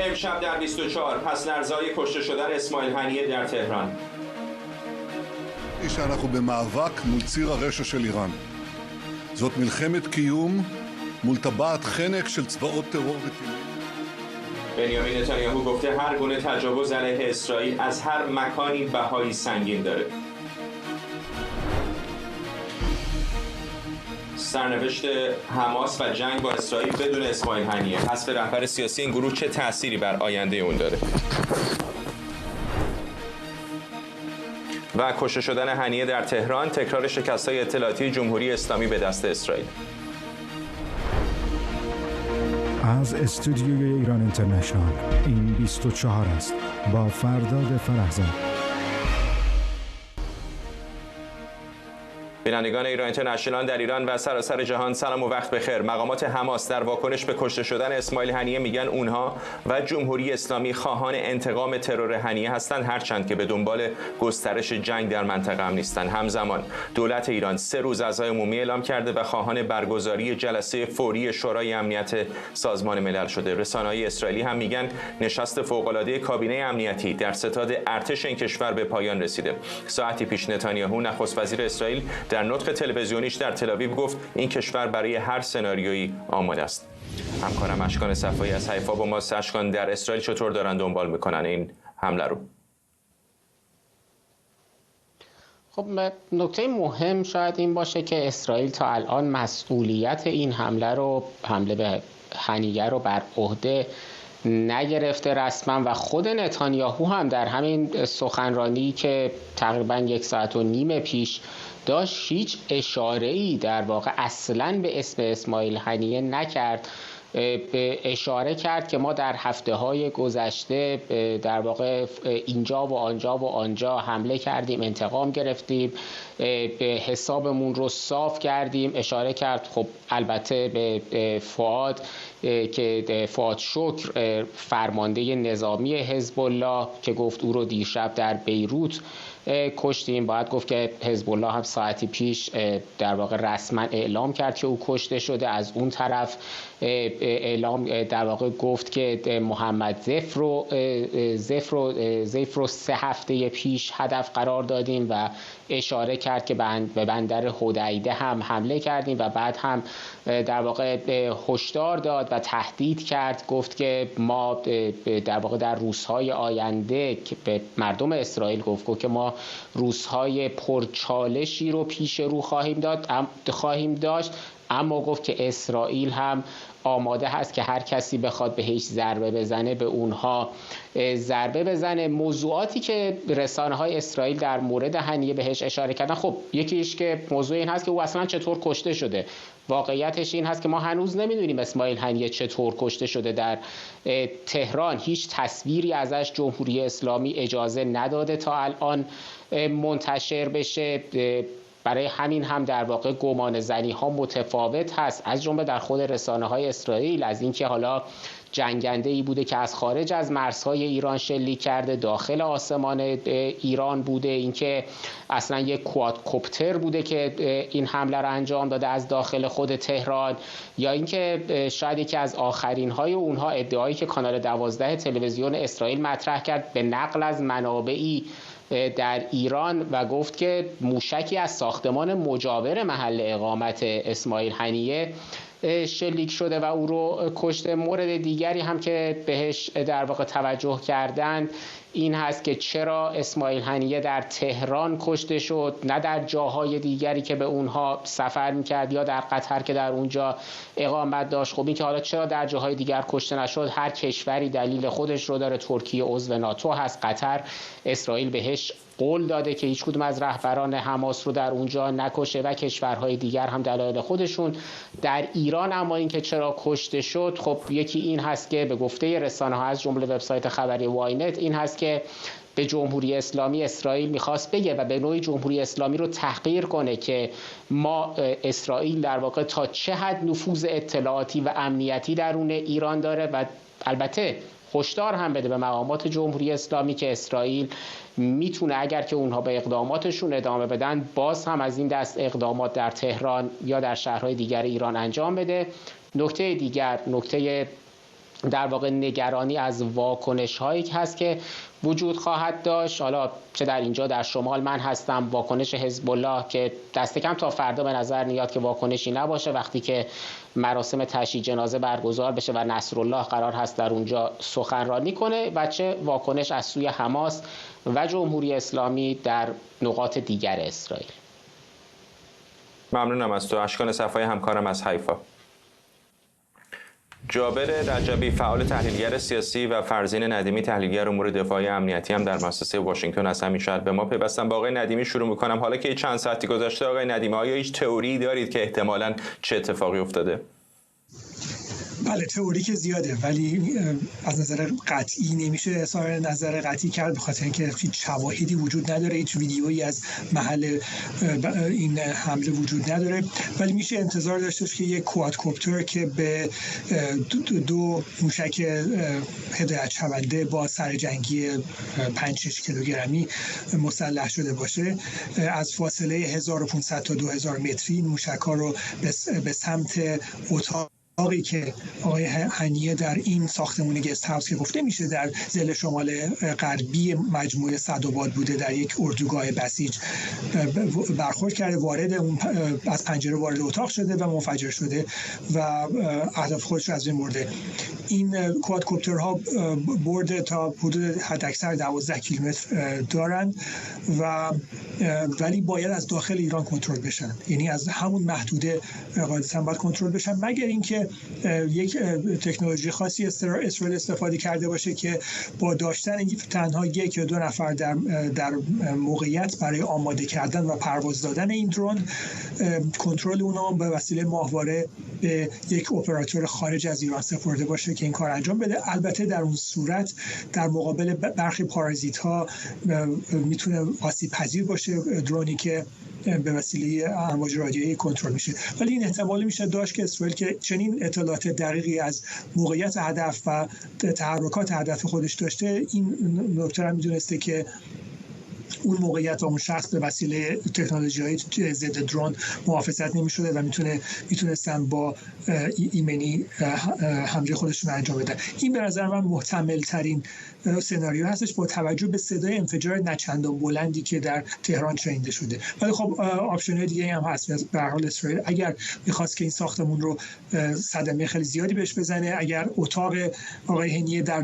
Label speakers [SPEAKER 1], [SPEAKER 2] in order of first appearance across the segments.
[SPEAKER 1] امشب در 24 پس لرزه‌های کشته شدن اسماعیل هنیه در تهران.
[SPEAKER 2] שאנחנו במאבק מול ציר הרשע של איראן. זאת מלחמת קיום מול טבעת חנק של צבאות טרור וטילים.
[SPEAKER 1] بنیامین نتانیاهو گفته هر گونه تجاوز علیه اسرائیل از هر مکانی بهای سنگین داره. سرنوشت حماس و جنگ با اسرائیل بدون اسماعیل هنیه، حذف رهبر سیاسی این گروه چه تأثیری بر آینده اون داره؟ و کشته شدن هنیه در تهران، تکرار شکست‌های اطلاعاتی جمهوری اسلامی به دست اسرائیل.
[SPEAKER 3] از استودیوی ایران اینترنشنال این 24 است با فرداد فرحزاد.
[SPEAKER 1] بینندگان ایران اینترنشنال در ایران و سراسر جهان سلام و وقت بخیر. مقامات حماس در واکنش به کشته شدن اسماعیل هنیه میگن اونها و جمهوری اسلامی خواهان انتقام ترور هنیه هستند، هرچند که به دنبال گسترش جنگ در منطقه هم نیستند. همزمان دولت ایران 3 روز عزای عمومی اعلام کرده و خواهان برگزاری جلسه فوری شورای امنیت سازمان ملل شده. رسانه‌های اسرائیلی هم میگن نشست فوق‌العاده کابینه امنیتی در ستاد ارتش این کشور به پایان رسیده. ساعتی پیش نتانیاهو نخست وزیر اسرائیل در نطق تلویزیونیش در تل‌آویو گفت این کشور برای هر سناریویی آماده است. همکارم اشکان صفایی از حیفا با ماست. اشکان، در اسرائیل چطور دارن دنبال میکنن این حمله رو؟
[SPEAKER 4] خب نکته مهم شاید این باشه که اسرائیل تا الان مسئولیت این حمله به هنیه رو بر عهده نگرفته رسما و خود نتانیاهو هم در همین سخنرانی که تقریبا 1.5 ساعت پیش داشت هیچ اشاره‌ای در واقع اصلاً به اسم اسماعیل هنیه نکرد. به اشاره کرد که ما در هفته‌های گذشته در واقع اینجا و آنجا حمله کردیم، انتقام گرفتیم، به حسابمون رو صاف کردیم. اشاره کرد خب البته به فؤاد که فؤاد شکر فرمانده نظامی حزب الله که گفت او رو دیشب در بیروت کشتیم. باید گفت که حزب الله هم ساعتی پیش در واقع رسما اعلام کرد که او کشته شده. از اون طرف اعلام در واقع گفت که محمد ضیف رو 3 هفته پیش هدف قرار دادیم و اشاره کرد که به بندر حدیده هم حمله کردیم و بعد هم در واقع هشدار داد و تهدید کرد. گفت که ما در واقع در روزهای آینده که به مردم اسرائیل گفت که ما روزهای پرچالشی رو پیش رو خواهیم داشت، اما گفت که اسرائیل هم آماده هست که هر کسی بخواد بهش ضربه بزنه به اونها ضربه بزنه. موضوعاتی که رسانه‌های اسرائیل در مورد هنیه بهش اشاره کردن، خب یکیش که موضوع این هست که او اصلا چطور کشته شده. واقعیتش این هست که ما هنوز نمیدونیم اسماعیل هنیه چطور کشته شده. در تهران هیچ تصویری ازش جمهوری اسلامی اجازه نداده تا الان منتشر بشه. برای همین هم در واقع گمان زنی ها متفاوت هست، از جمله در خود رسانه های اسرائیل، از اینکه حالا جنگنده ای بوده که از خارج از مرزهای ایران شلیک کرده، داخل آسمان ایران بوده، اینکه اصلا یک کوادکوپتر بوده که این حمله را انجام داده از داخل خود تهران، یا اینکه شاید یکی از آخرین های اونها ادعایی که کانال 12 تلویزیون اسرائیل مطرح کرد به نقل از منابعی در ایران و گفت که موشکی از ساختمان مجاور محل اقامت اسماعیل هنیه شلیک شده و او رو کشته. مورد دیگری هم که بهش در واقع توجه کردند این هست که چرا اسماعیل هنیه در تهران کشته شد، نه در جاهای دیگری که به اونها سفر میکرد یا در قطر که در اونجا اقامت داشت. خب این که حالا چرا در جاهای دیگر کشته نشد، هر کشوری دلیل خودش رو داره. ترکیه عضو ناتو هست، قطر اسرائیل بهش قول داده که هیچ کدوم از رهبران حماس رو در اونجا نکشه و کشورهای دیگر هم دلایل خودشون. در ایران اما این که چرا کشته شد، خب یکی این هست که به گفته رسانه‌ها از جمله وبسایت خبری واینت این هست که به جمهوری اسلامی اسرائیل میخواست بگه و به نوعی جمهوری اسلامی رو تحقیر کنه که ما اسرائیل در واقع تا چه حد نفوذ اطلاعاتی و امنیتی درون ایران داره و البته هشدار هم بده به مقامات جمهوری اسلامی که اسرائیل میتونه اگر که اونها به اقداماتشون ادامه بدن باز هم از این دست اقدامات در تهران یا در شهرهای دیگر ایران انجام بده. نکته دیگر، نکته در واقع نگرانی از واکنش هایی که هست که وجود خواهد داشت. حالا چه در اینجا در شمال من هستم، واکنش حزب الله که دست کم تا فردا به نظر میاد که واکنشی نباشه وقتی که مراسم تشییع جنازه برگزار بشه و نصرالله قرار هست در اونجا سخنرانی کنه، و چه واکنش از سوی حماس و جمهوری اسلامی در نقاط دیگر اسرائیل.
[SPEAKER 1] ممنونم از تو. اشکان صفای همکارم از حیفا. جابر رجبی فعال تحلیلگر سیاسی و فرزین ندیمی تحلیلگر امور دفاعی امنیتی هم در مؤسسه واشنگتن از همین شهر به ما پیوستن. با آقای ندیمی شروع می‌کنم. حالا که چند ساعتی گذشته آقای ندیمی، آیا هیچ تئوری دارید که احتمالاً چه اتفاقی افتاده؟
[SPEAKER 5] بله، تئوری که زیاده، ولی از نظر قطعی نمیشه اظهار نظر قطعی کرد، به خاطر اینکه هیچ شواهدی وجود نداره، هیچ ویدیویی از محل این حمله وجود نداره. ولی میشه انتظار داشتش که یک کوادکوپتر که به دو موشک هدایت شونده با سرجنگی 5-6 کیلوگرمی مسلح شده باشه، از فاصله 1500 تا 2000 متری این موشک‌ها رو به سمت اتاقی که آقای هنیه در این ساختمان گست هاوس که گفته میشه در ضلع شمال غربی مجموعه سعدآباد بوده، در یک اردوگاه بسیج برخورد کرده، وارد اون از پنجره وارد اتاق شده و منفجر شده و اهداف خودش رو از بین برده. این کوادکوپترها برد تا حدود حداکثر 12 کیلومتر دارن و ولی باید از داخل ایران کنترل بشن، یعنی از همون محدوده قاعدتاً باید کنترل بشن، مگر اینکه یک تکنولوژی خاصی اسرائیل استفاده کرده باشه که با داشتن تنها 1 یا 2 نفر در موقعیت برای آماده کردن و پرواز دادن این درون، کنترل اونها به وسیله ماهواره به یک اپراتور خارج از ایران سپرده باشه که این کار انجام بده. البته در اون صورت در مقابل برخی پارازیت ها میتونه آسیب پذیر باشه درونی که به وسیله امواج رادیویی کنترل میشه، ولی این احتمال میشه داشت که اسرائیل که چنین اطلاعات دقیقی از موقعیت هدف و تحرکات هدف خودش داشته، این نکته رو میدونسته که اون موقعیت و اون شخص به وسیله تکنولوژی‌های ضد درون محافظت نمی‌شده و میتونستن با ایمنی حمله خودشون انجام بدن. این به نظر من محتمل ترین سناریو هستش با توجه به صدای انفجار نچندان بلندی که در تهران شنیده شده. ولی خب آپشن‌های دیگه هم هست. به هر حال اسرائیل اگر می‌خواست که این ساختمون رو صدمه خیلی زیادی بهش بزنه، اگر اتاق آقای هنیه در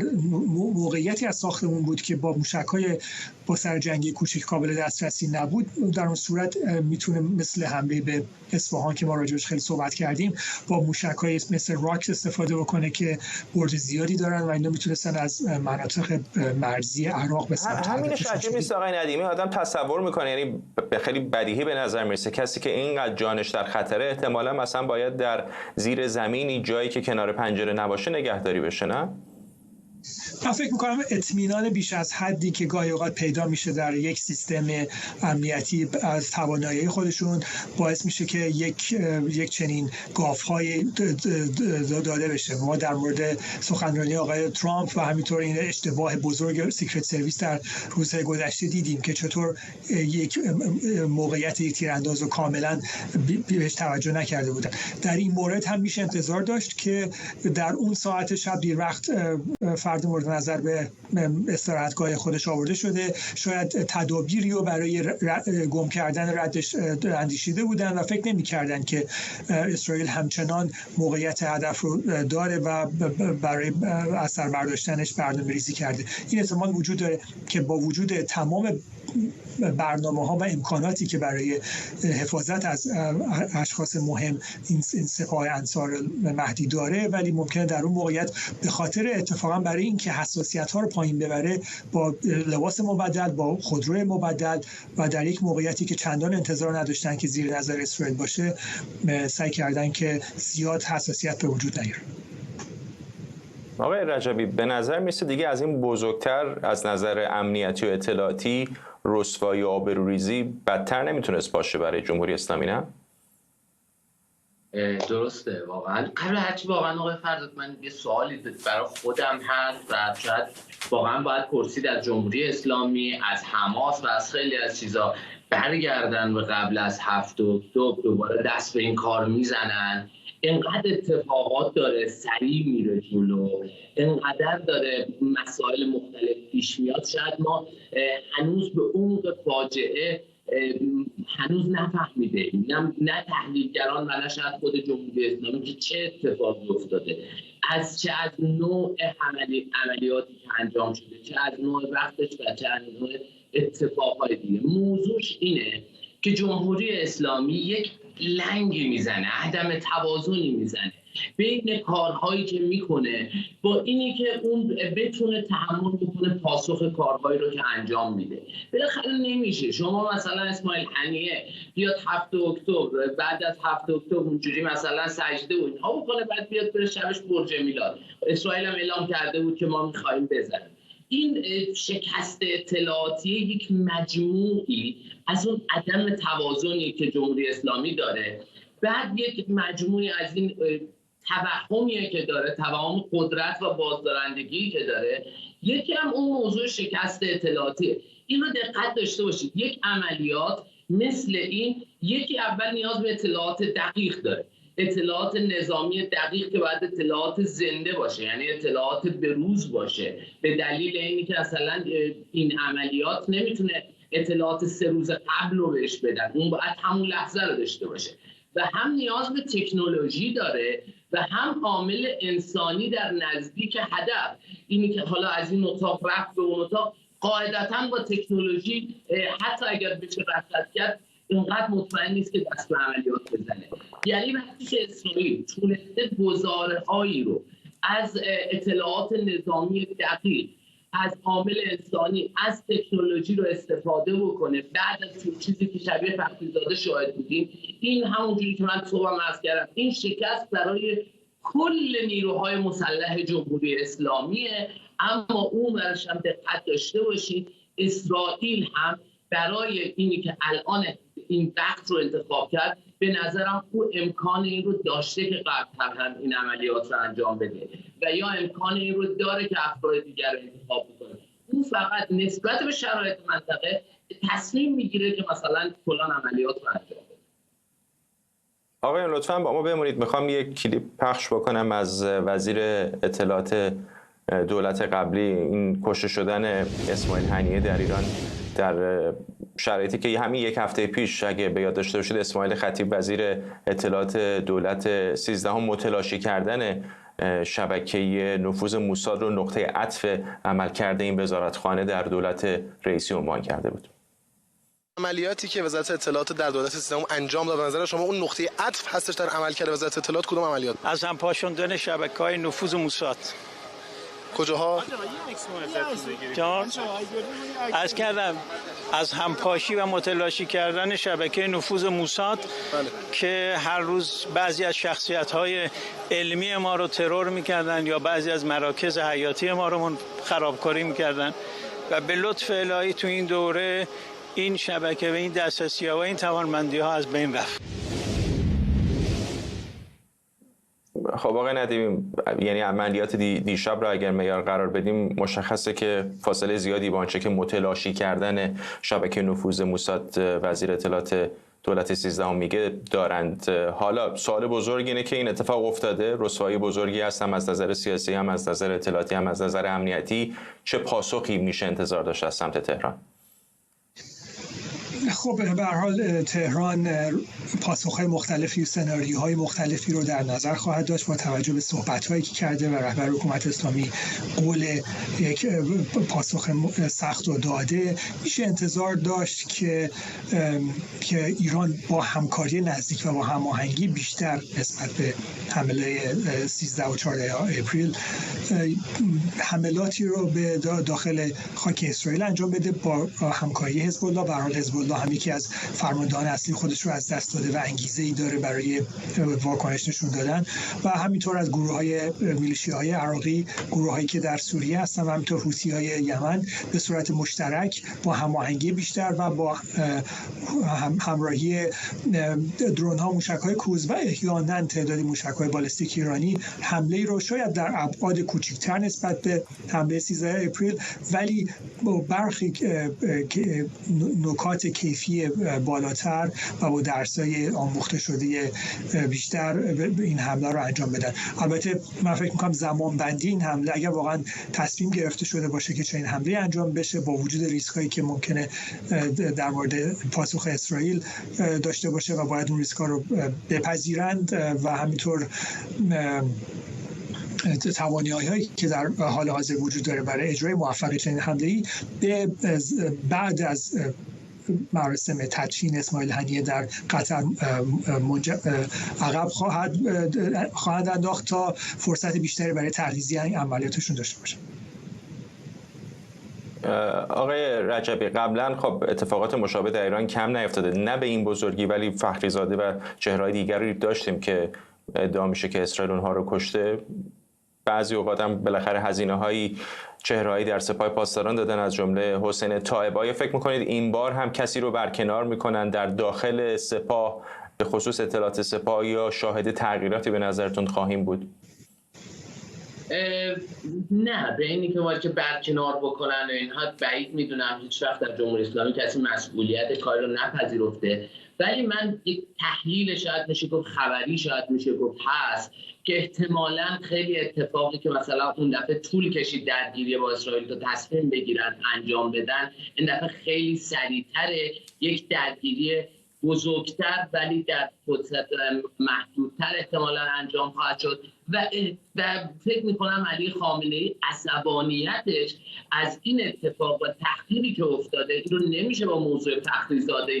[SPEAKER 5] موقعیتی از ساختمون بود که با موشک‌های با سرجنگی کوچک قابل دسترسی نبود، در اون صورت میتونه مثل حمله به اصفهان که ما راجعش خیلی صحبت کردیم با موشک‌های مثل راکت استفاده بکنه که برد زیادی دارن و اینا میتونستن از مناطق مرزی عراق به سمت
[SPEAKER 1] همینش عجیب نیست آقای ندیمی. آدم تصور میکنه، یعنی خیلی بدیهی به نظر میرسه کسی که اینقدر جانش در خطره احتمالاً مثلا باید در زیر زمینی جایی که کنار پنجره نباشه نگهداری بشه، نه؟
[SPEAKER 5] من فکر میکنم اطمینان بیش از حدی که گاهی اوقات پیدا میشه در یک سیستم امنیتی از توانایی خودشون باعث میشه که یک چنین گاف‌های داده بشه. ما در مورد سخنرانی آقای ترامپ و همینطور این اشتباه بزرگ سیکرت سرویس در روزهای گذشته دیدیم که چطور یک موقعیت یک تیرانداز رو کاملا بهش توجه نکرده بودن. در این مورد هم میشه انتظار داشت که در اون ساعت شب دیر وقت فرد مورد نظر به استراحتگاه خودش آورده شده، شاید تدابیری رو برای گم کردن ردش اندیشیده بودن و فکر نمی‌کردن که اسرائیل همچنان موقعیت هدف رو داره و برای اثر برداشتنش برنامه‌ریزی کرده. این احتمال وجود داره که با وجود تمام برنامه‌ها و امکاناتی که برای حفاظت از اشخاص مهم این سپاه انصار مهدی داره، ولی ممکنه در اون موقعیت به خاطر اتفاقا برای اینکه حساسیت‌ها رو پایین ببره با لباس مبدل، با خودرو مبدل و در یک موقعیتی که چندان انتظار نداشتن که زیر نظر اسرائیل باشه، سعی کردن که زیاد حساسیت به وجود نیاره.
[SPEAKER 1] آقای رجبی، به نظر میسه دیگه از این بزرگتر از نظر امنیتی و اطلاعاتی رسوایی و آبروریزی بدتر نمیتونست باشه برای جمهوری اسلامی، نه؟
[SPEAKER 6] درسته. واقعا قبل هرچی واقعا آقای فرزاد من یه سوالی برای خودم هست و شاید واقعا باید پرسید از جمهوری اسلامی، از حماس و از خیلی از چیزا برگردن و قبل از 7 اکتبر دوباره دست به این کار میزنن. اینقدر اتفاقات داره سریع میره جلو، اینقدر داره مسائل مختلف پیش میاد، شاید ما هنوز به عمق فاجعه هنوز نفهمیده، نه تحلیلگران و نه شاید خود جمهوری اسلامی که چه اتفاقی افتاده، چه از نوع عملیاتی که انجام شده، چه از نوع وقتش و چه از نوع اتفاقهای دیگه. موضوعش اینه که جمهوری اسلامی یک لنگی میزنه، عدم توازنی میزنه بین کارهایی که میکنه با اینی که اون بتونه تحمل بکنه پاسخ کارهایی رو که انجام میده. بالاخره نمیشه شما مثلا اسماعیل هنیه بیاد 7 اکتبر، بعد از 7 اکتبر اونجوری مثلا سجده و اینها بکنه، بعد بیاد بره شبش برج میلاد. اسرائیل هم اعلام کرده بود که ما میخوایم بزنیم. این شکست اطلاعاتی یک مجموعی از اون عدم توازنی که جمهوری اسلامی داره، بعد یک مجموعی از این توهمیه که داره، توهم قدرت و بازدارندگی که داره، یکی هم اون موضوع شکست اطلاعاتیه. این رو دقت داشته باشید، یک عملیات مثل این یکی اول نیاز به اطلاعات دقیق داره، اطلاعات نظامی دقیق که باید اطلاعات زنده باشه، یعنی اطلاعات بروز باشه، به دلیل اینی که مثلا این عملیات نمیتونه اطلاعات 3 روز قبل رو بهش بدن، اون باید همون لحظه رو داشته باشه. و هم نیاز به تکنولوژی داره و هم عامل انسانی در نزدیک هدف، اینی که حالا از این اتاق رفت به اون اتاق، قاعدتاً با تکنولوژی حتی اگر بشه رصد کرد اینقدر مطمئن نیست که دست به عملیات بزنه. یعنی وقتی که اسرائیل تونسته گزاره‌هایی رو از اطلاعات نظامی دقیق، از عامل انسانی، از تکنولوژی رو استفاده بکنه بعد از چیزی که شبیه فخری‌زاده شاهد بودیم، این همونجوری که من صبحم عرض کردم، این شکست برای کل نیروهای مسلح جمهوری اسلامیه. اما اون برش هم دقت داشته باشید، اسرائیل هم برای اینی که الان این وقت رو انتخاب کرد، به نظرم او امکان این رو داشته که قبل هم این عملیات رو انجام بده و یا امکان این رو داره که افراد دیگر رو انتخاب بکنه. اون فقط نسبت به شرایط منطقه تصمیم میگیره که مثلا فلان عملیات رو انجام بده.
[SPEAKER 1] آقایان لطفاً با ما بمونید، میخوام یک کلیپ پخش بکنم از وزیر اطلاعات دولت قبلی، این کشته شدن اسماعیل هنیه در ایران در شرایطی که همین یک هفته پیش اگه به یاد داشته باشید اسماعیل خطیب وزیر اطلاعات دولت 13 متلاشی کردن شبکه نفوذ موساد رو نقطه عطف عملکرد این وزارتخانه در دولت رئیسی عنوان کرده بود.
[SPEAKER 7] عملیاتی که وزارت اطلاعات در دولت 13 انجام داد، به نظر شما اون نقطه عطف هستش در عملکرد وزارت اطلاعات؟ کدوم عملیات؟
[SPEAKER 8] از هم پاشوندن شبکه‌های نفوذ موساد.
[SPEAKER 7] کجاها؟
[SPEAKER 8] جان از کردم از همپاشی و متلاشی کردن شبکه نفوذ موساد که هر روز بعضی از شخصیت‌های علمی ما رو ترور می‌کردن یا بعضی از مراکز حیاتی ما رو خرابکاری می‌کردن و به لطف الهی تو این دوره این شبکه و این دسترسی‌ها و این توانمندی‌ها از بین رفت.
[SPEAKER 1] خب آقای ندیمی، یعنی عملیات دیشب را اگر معیار قرار بدیم مشخصه که فاصله زیادی با آنچه که متلاشی کردن شبکه نفوذ موساد وزیر اطلاعات دولت 13 میگه دارند. حالا سوال بزرگ اینه که این اتفاق افتاده، رسوایی بزرگی هست هم از نظر سیاسی، هم از نظر اطلاعاتی، هم از نظر امنیتی. چه پاسخی میشه انتظار داشت از سمت تهران؟
[SPEAKER 5] خب به هر حال تهران پاسخ‌های مختلفی و سناریوهای مختلفی رو در نظر خواهد داشت با توجه به صحبت‌هایی که کرده و رهبر حکومت اسلامی قول یک پاسخ سخت و داده. میشه انتظار داشت که ایران با همکاری نزدیک و با هماهنگی بیشتر نسبت به حمله 13 و 14 اپریل حملاتی رو به داخل خاک اسرائیل انجام بده با همکاری حزب الله. به هر حال حزب الله هم یکی از فرماندهان اصلی خودش رو از دست داده و انگیزه‌ای داره برای واکنش نشون دادن و همینطور از گروه‌های میلیشیاهای عراقی، گروه‌هایی که در سوریه هستن و همینطور حوثی‌های یمن به صورت مشترک با هماهنگی بیشتر و با همراهی درون‌ها، موشک‌های کروز و احیانا تعدادی موشک‌های بالستیک ایرانی حمله رو شاید در ابعاد کوچکتر نسبت به حمله 13 اپریل ولی با برخی نکاتی کیفی بالاتر و با درس‌های آموخته شده بیشتر این حمله رو انجام بدن. البته من فکر می‌کنم زمانبندی این حمله اگر واقعا تصمیم گرفته شده باشه که چنین حمله انجام بشه با وجود ریسکایی که ممکنه در مورد پاسخ اسرائیل داشته باشه و باید اون ریسک‌ها رو بپذیرند و همینطور توانایی‌هایی که در حال حاضر وجود داره برای اجرای موفق چنین حمله‌ای بعد از مراسم تدفین اسماعیل هنیه در قطر عقب خواهد انداخت تا فرصت بیشتری برای تغذیه عملیاتشون داشته باشه.
[SPEAKER 1] آقای رجبی، قبلا خب اتفاقات مشابه در ایران کم نیفتاده، نه به این بزرگی، ولی فخریزاده و چهره‌های دیگری داشتیم که ادعا میشه که اسرائیل اونها رو کشته. بعضی اوقات هم بالاخره هزینه‌هایی چهره‌هایی در سپاه پاسداران دادن، از جمله حسین طائب. فکر می‌کنید این بار هم کسی رو برکنار می‌کنن در داخل سپاه، به خصوص اطلاعات سپاه، یا شاهد تغییراتی به نظرتون خواهیم بود؟
[SPEAKER 6] نه، به اینی که باید که برکنار بکنن و اینها بعید میدونم. هیچ وقت در جمهوری اسلامی کسی مسئولیت کار رو نپذیرفته، ولی من یک تحلیل شاید میشه گفت خبری شاید میشه گفت هست که احتمالاً خیلی اتفاقی که مثلا اون دفعه طول کشید درگیری با اسرائیل تا تصمیم بگیرن انجام بدن، این دفعه خیلی سریع‌تره یک درگیری بزرگتر ولی در فرصت محدودتر احتمالاً انجام خواهد شد و فکر میکنم علی خامنه‌ای عصبانیتش از این اتفاق و تحقیری که افتاده این رو نمیشه با موضوع فخریزاده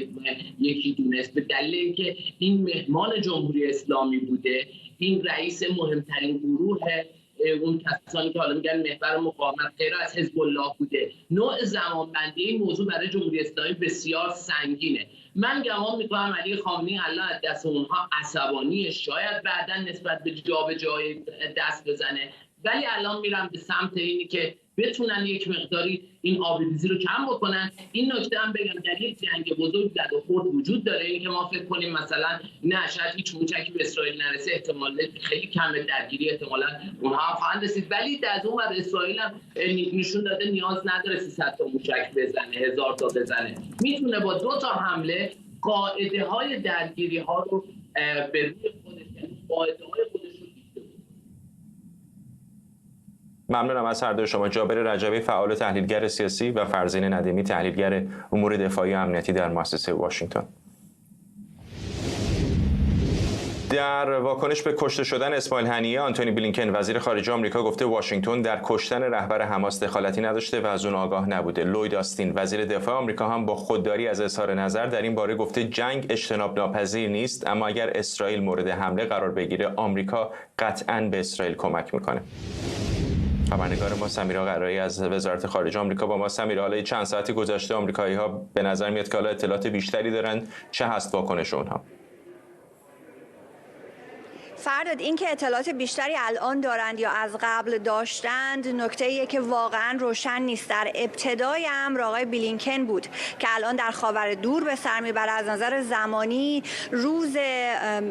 [SPEAKER 6] یکی دونست، به دلیل اینکه این مهمان جمهوری اسلامی بوده، این رئیس مهمترین گروه اون کسانی که حالا میگن محور مقاومت غیر از حزب الله بوده. نوع زمانبندی این موضوع برای جمهوری اسلامی بسیار سنگینه. من گمان میکنم علی خامنه‌ای الان از دست اونها عصبانیه، شاید بعداً نسبت به جابجایی دست بزنه، ولی الان میرم به سمت اینی که بتونن یک مقداری این آبریزی رو کم بکنن. این نکته هم بگم در یک جنگ بزرگ زد و خورد وجود داره، این که ما فکر کنیم مثلا نه شاید هیچ موچکی به اسرائیل نرسه، احتمال خیلی کمه درگیری، احتمالاً اونها هم خواهند رسید، ولی از اون ور اسرائیل هم نشون داده نیاز نداره 300 تا موچک بزنه، 1000 تا بزنه، میتونه با 2 تا حمله قاعده های درگیری ها رو به روی خودش، یعنی قاعده های خودش رو دیده.
[SPEAKER 1] ممنونم از هر دو شما. جابر رجبی، فعال تحلیلگر سیاسی، و فرزین ندیمی، تحلیلگر امور دفاعی و امنیتی در مؤسسه واشنگتن. در واکنش به کشته شدن اسماعیل هنیه، آنتونی بلینکن وزیر خارجه آمریکا گفته واشنگتن در کشتن رهبر حماس دخالتی نداشته و از اون آگاه نبوده. لوید آستین وزیر دفاع آمریکا هم با خودداری از اظهار نظر در این باره گفته جنگ اجتناب ناپذیر نیست، اما اگر اسرائیل مورد حمله قرار بگیره آمریکا قطعاً به اسرائیل کمک میکنه. خبرنگار ما سمیرا قرایی از وزارت خارجه آمریکا با ما. سمیرا، حالا چند ساعتی گذشته آمریکایی‌ها به نظر میاد که حالا اطلاعات بیشتری دارن، چه هست واکنش اونها؟
[SPEAKER 9] فرداد، این که اطلاعات بیشتری الان دارند یا از قبل داشتند نکته‌ایه که واقعا روشن نیست. در ابتدای امر آقای بلینکن بود که الان در خاور دور به سر میبره. از نظر زمانی روز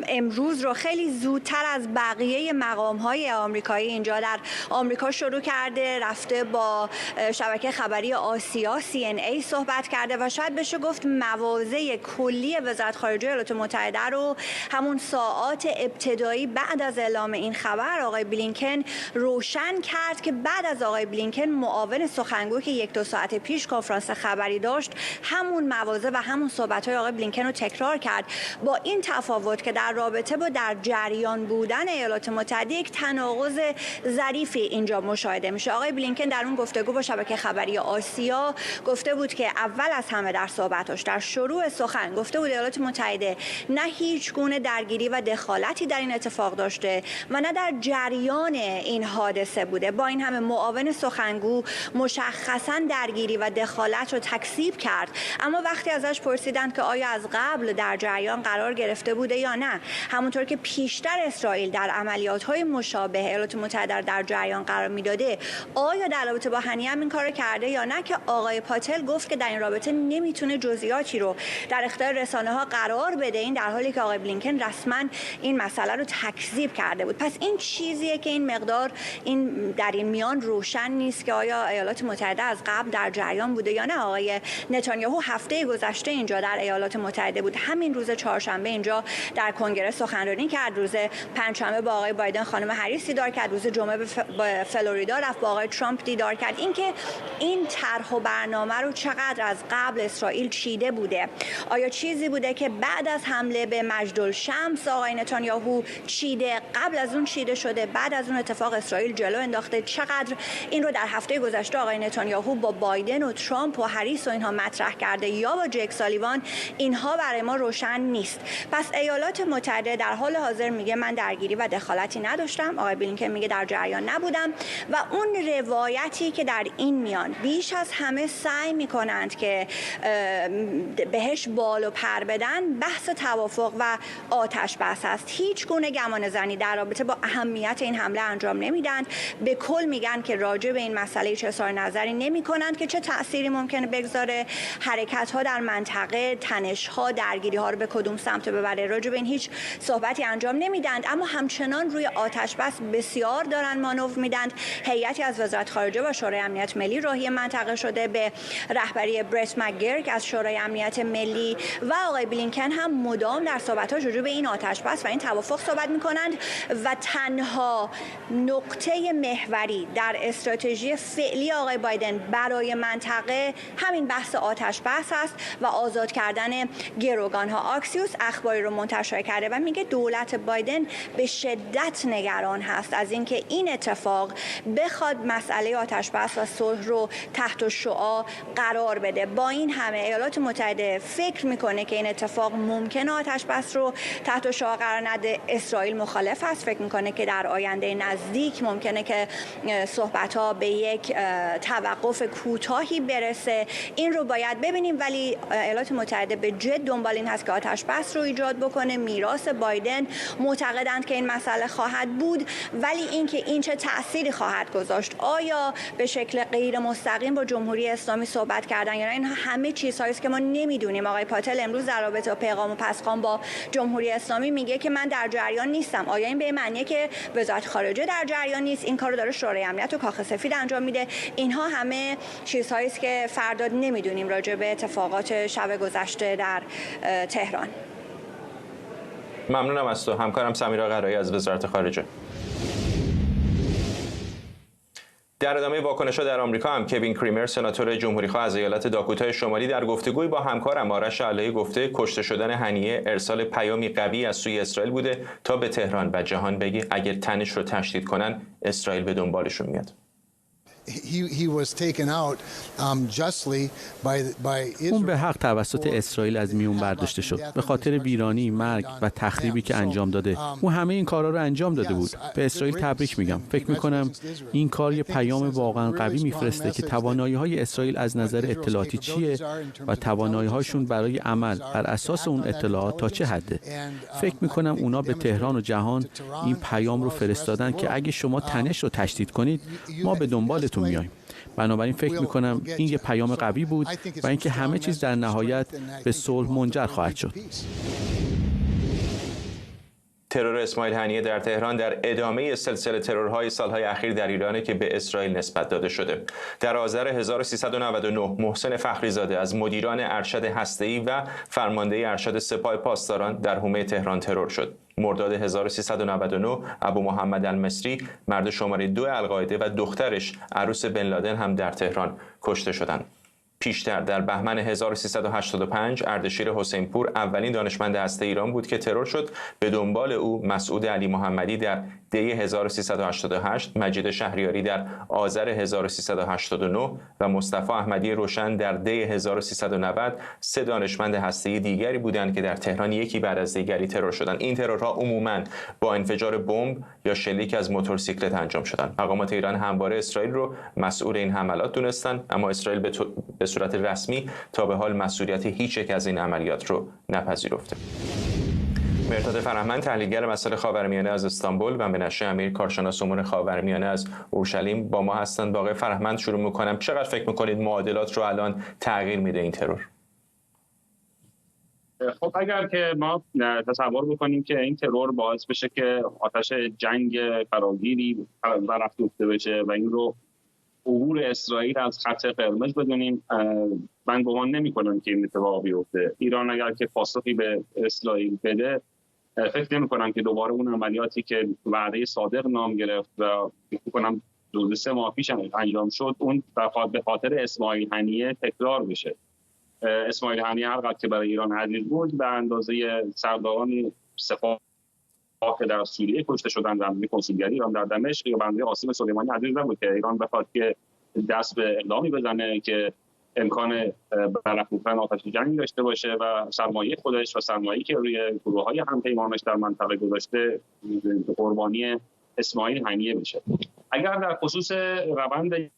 [SPEAKER 9] امروز رو خیلی زودتر از بقیه مقام‌های آمریکایی اینجا در آمریکا شروع کرده، رفته با شبکه خبری آسیا CNA صحبت کرده و شاید بشه گفت مواضع کلی وزارت خارجه ایالات متحده رو همون ساعات ابتدایی بعد از اعلام این خبر آقای بلینکن روشن کرد که بعد از آقای بلینکن معاون سخنگوی که 1-2 ساعت پیش کنفرانس خبری داشت همون مواضع و همون صحبت‌های آقای بلینکن رو تکرار کرد، با این تفاوت که در رابطه با در جریان بودن ایالات متحده یک تناقض ظریفی اینجا مشاهده میشه. آقای بلینکن در اون گفتگو با شبکه خبری آسیا گفته بود که اول از همه در صحبتاش در شروع سخن گفته بود ایالات متحده نه هیچ گونه درگیری و دخالتی در این اتفاق داشته و نه در جریان این حادثه بوده. با این همه معاون سخنگو مشخصاً درگیری و دخالت رو تکذیب کرد، اما وقتی ازش پرسیدند که آیا از قبل در جریان قرار گرفته بوده یا نه، همونطور که پیشتر اسرائیل در عملیات‌های مشابه ایالات متحده در جریان قرار میداده، آیا در رابطه با هنیه هم این کارو کرده یا نه، که آقای پاتل گفت که در این رابطه نمیتونه جزئیاتی رو در اختیار رسانه‌ها قرار بده، این در حالی که آقای بلینکن رسما این مسئله رو تکذیب کرده بود. پس این چیزیه که این مقدار در این میان روشن نیست که آیا ایالات متحده از قبل در جریان بوده یا نه. آقای نتانیاهو هفته گذشته اینجا در ایالات متحده بود، همین روز چهارشنبه اینجا در کنگره سخنرانی کرد، روز پنجشنبه با آقای بایدن خانم هریس دیدار کرد، روز جمعه به فلوریدا رفت با آقای ترامپ دیدار کرد. اینکه این طرح و برنامه رو چقدر از قبل اسرائیل چیده بوده، آیا چیزی بوده که بعد از حمله به مجدالشمس آقای نتانیاهو چیده، قبل از اون چیده شده، بعد از اون اتفاق اسرائیل جلو انداخته، چقدر این رو در هفته گذشته آقای نتانیاهو با بایدن و ترامپ و هریس و اینها مطرح کرده یا با جک سالیوان، اینها برای ما روشن نیست. پس ایالات متحده در حال حاضر میگه من درگیری و دخالتی نداشتم، آقای بلینکن میگه در جریان نبودم و اون روایتی که در این میان بیش از همه سعی میکنند که بهش بال و پر بدن، بحث توافق و آتش بس است. هیچ گونه گمان زنی در رابطه با اهمیت این حمله انجام نمیدن. به کل میگن که راجع به این مسئله چه اظهار نظری نمیکنند که چه تأثیری ممکنه بگذاره، حرکت ها در منطقه، تنش ها، درگیری ها رو به کدوم سمت ببره، راجع به این هیچ صحبتی انجام نمیدن. اما همچنان روی آتش بس بسیار دارن مانور میدن. هیئتی از وزارت خارجه و شورای امنیت ملی راهی منطقه شده به رهبری برت مکگرک از شورای امنیت ملی و آقای بلینکن هم مدام در صحبت‌ها راجع به این آتش بس و این توافق صحبت می‌کنند و تنها نقطه محوری در استراتژی فعلی آقای بایدن برای منطقه همین بحث آتش بس است و آزاد کردن گروگان‌ها. آکسیوس اخباری رو منتشر کرده و میگه دولت بایدن به شدت نگران هست از اینکه این اتفاق بخواد مسئله آتش بس و صلح رو تحت شعاع قرار بده. با این همه ایالات متحده فکر میکنه که این اتفاق ممکنه آتش بس رو تحت شعاع قرار نده. اسرائیل مخالف است، فکر میکنه که در آینده نزدیک ممکنه که صحبت‌ها به یک توقف کوتاهی برسه. این رو باید ببینیم، ولی ایالات متحده به جد دنبال این هست که آتش بس رو ایجاد بکنه. میراث بایدن معتقدند که این مسئله خواهد بود، ولی اینکه این چه تأثیری خواهد گذاشت، آیا به شکل غیر مستقیم با جمهوری اسلامی صحبت کردن یا نه، این همه چیزهایی است که ما نمیدونیم. آقای پاتل امروز در رابطه با پیغام و پسخان با جمهوری اسلامی میگه که من در جریان نیستم. آیا این به معنیه که وزارت خارجه در جریان نیست؟ این کارو داره شورای امنیت و کاخ سفید انجام میده. اینها همه چیزهایی است که فردا نمیدونیم راجع به اتفاقات شب گذشته در تهران.
[SPEAKER 1] ممنونم از تو همکارم سمیرا قرایی از وزارت خارجه. در ادامه واکنش‌ها در آمریکا هم کوین کریمر سناتور جمهوری‌خواه از ایالت داکوتای شمالی در گفتگوی با همکارم آرش علایی گفته کشته شدن هنیه ارسال پیامی قوی از سوی اسرائیل بوده تا به تهران و جهان بگه اگر تنش رو تشدید کنن اسرائیل به دنبالشون میاد.
[SPEAKER 10] اون به حق توسط اسرائیل از میون برداشته شد به خاطر ویرانی، مرگ و تخریبی که انجام داده. او همه این کارا رو انجام داده بود. به اسرائیل تبریک میگم. فکر میکنم این کار یه پیام واقعا قوی میفرسته که توانایی‌های اسرائیل از نظر اطلاعاتی چیه و توانایی‌هاشون برای عمل بر اساس اون اطلاعات تا چه حده. فکر میکنم اونا به تهران و جهان این پیام رو فرستادن که اگه شما تنش رو تشدید کنید ما به دنبالتون میایم. بنابراین فکر میکنم این یه پیام قوی بود و اینکه همه چیز در نهایت به صلح منجر خواهد شد.
[SPEAKER 1] ترور اسماعیل هنیه در تهران در ادامه سلسله ترورهای سالهای اخیر در ایرانه که به اسرائیل نسبت داده شده. در آذر 1399 محسن فخریزاده از مدیران ارشد هسته‌ای و فرمانده ارشد سپاه پاسداران در حومه تهران ترور شد. مرداد 1399 ابو محمد المصری مرد شماره 2 القاعده و دخترش عروس بن لادن هم در تهران کشته شدند. پیشتر در بهمن 1385 اردشیر حسینپور اولین دانشمند هسته ایران بود که ترور شد. به دنبال او مسعود علی محمدی در دی 1388، مجید شهریاری در آذر 1389 و مصطفی احمدی روشن در دی 1390 سه دانشمند هسته‌ای دیگری بودند که در تهران یکی بعد از دیگری ترور شدند. این ترورها عموماً با انفجار بمب یا شلیک از موتورسیکلت انجام شدند. مقامات ایران همواره اسرائیل رو مسئول این حملات دونستند، اما اسرائیل به صورت رسمی تا به حال مسئولیت هیچ یک از این عملیات رو نپذیرفته. مرداد فرهمند تحلیلگر مسائل خاورمیانه از استانبول و منشه امیر کارشناس امور خاورمیانه از اورشلیم با ما هستند. با آقای فرهمند شروع می‌کنم. چقدر فکر می‌کنید معادلات رو الان تغییر میده این ترور؟
[SPEAKER 11] خب اگر که ما تصور بکنیم که این ترور باعث بشه که آتش جنگ فراگیری رفت افته بشه و این رو عبور اسرائیل از خط قرمز بدونیم، من گمان نمی‌کنم که این اتفاق بیفته. ایران اگر که پاسخی به اسرائیل بده، فکر نمی‌کنم که دوباره اون عملیاتی که وعده صادق نام گرفت و فکر می‌کنم 2-3 ماه پیش انجام شد، اون به خاطر اسماعیل هنیه تکرار بشه. اسماعیل هنیه هر قدر که برای ایران عزیز بود، به اندازه سرداران سپاه که در سوریه کشته شدن، در کنسولگری ایران در دمشق یا بنده قاسم سلیمانی عزیز نبود که ایران بخواد که دست به اقدامی بزنه که امکان برافروختن آتش جنگ داشته باشه و سرمایه خودش و سرمایه‌ای که روی گروه‌های همپیمانش در منطقه گذاشته قربانی اسماعیل هنیه بشه. اگر در خصوص روند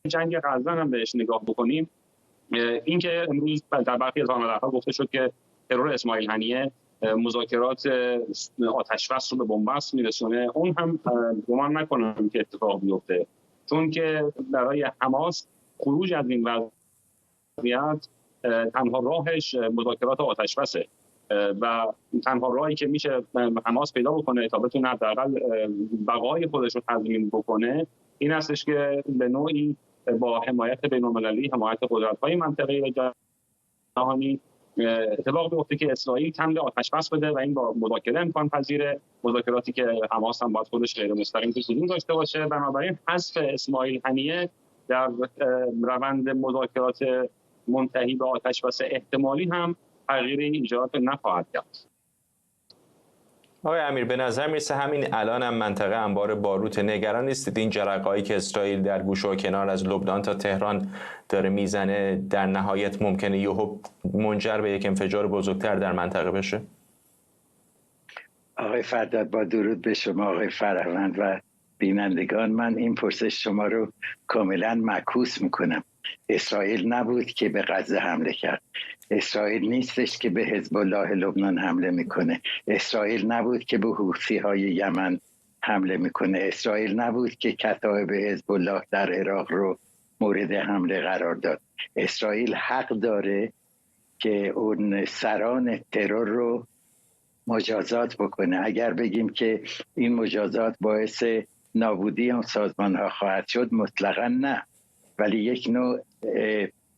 [SPEAKER 11] جنگ غزه هم بهش نگاه بکنیم، اینکه امروز در برخی از آمدها گفته شد که ترور اسماعیل هنیه مذاکرات آتش‌بس رو به بنبست میرسونه، اون هم گمان نکنم که اتفاق بیفته، چون که برای حماس خروج از این وضعیت تنها راهش مذاکرات آتش‌بسه و تنها راهی که میشه حماس پیدا بکنه تا بتونه حداقل بقای خودش رو تضمین بکنه این هستش که به نوعی با حمایت بین‌المللی، حمایت قدرت‌های منطقه‌ای و جهانی اتفاق بیفته که اسرائیل تمام آتش بس بده و این با مذاکره امکان پذیره، مذاکراتی که حماس هم باید خودش غیر مستقیم حضور داشته باشه. بنابراین حذف اسماعیل هنیه در روند مذاکرات منتهی به آتش بس احتمالی هم تغییری ایجاد نخواهد کرد.
[SPEAKER 1] آقای امیر، به نظر میرسه همین الان هم منطقه انبار باروت. نگران نیستید این جرقه‌ای که اسرائیل در گوشه و کنار از لبنان تا تهران داره میزنه در نهایت ممکنه یهو منجر به یک انفجار بزرگتر در منطقه بشه؟
[SPEAKER 12] آقای فرداد، با درود به شما آقای فرهوند و بینندگان، من این پرسش شما رو کاملا معکوس میکنم. اسرائیل نبود که به غزه حمله کرد، اسرائیل نیستش که به حزب الله لبنان حمله میکنه، اسرائیل نبود که به حوثی‌های یمن حمله میکنه، اسرائیل نبود که کتایب حزب الله در عراق رو مورد حمله قرار داد. اسرائیل حق داره که اون سران ترور رو مجازات بکنه. اگر بگیم که این مجازات باعث نابودی اون سازمان ها خواهد شد، مطلقا نه، ولی یک نوع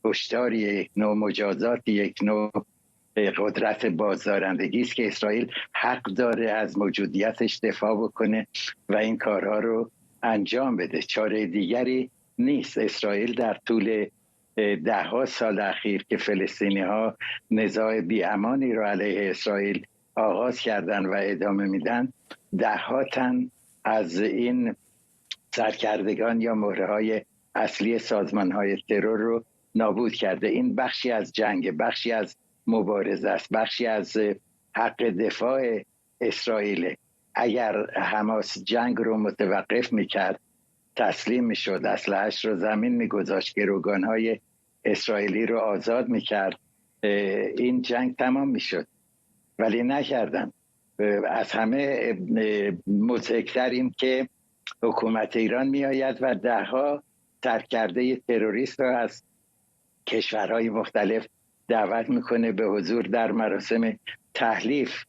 [SPEAKER 12] هشداری، یک نوع مجازات، یک نوع قدرت بازدارندگی است که اسرائیل حق داره از موجودیتش دفاع بکنه و این کارها رو انجام بده. چاره دیگری نیست. اسرائیل در طول 10 سال اخیر که فلسطینی ها نزاع بی‌امانی رو علیه اسرائیل آغاز کردن و ادامه میدن، 10 تن از این سرکردگان یا مهره‌های اصلی سازمان‌های ترور رو نابود کرده. این بخشی از جنگ، بخشی از مبارزه است، بخشی از حق دفاع اسرائیل. اگر حماس جنگ رو متوقف میکرد، تسلیم میشد، اسلحه‌اش رو زمین میگذاشت، گروگان‌های اسرائیلی رو آزاد میکرد، این جنگ تمام میشد، ولی نکردن. از همه مضحک‌تر این که حکومت ایران میآید و 10 سرکرده تروریست را از کشورهای مختلف دعوت میکنه به حضور در مراسم تحلیف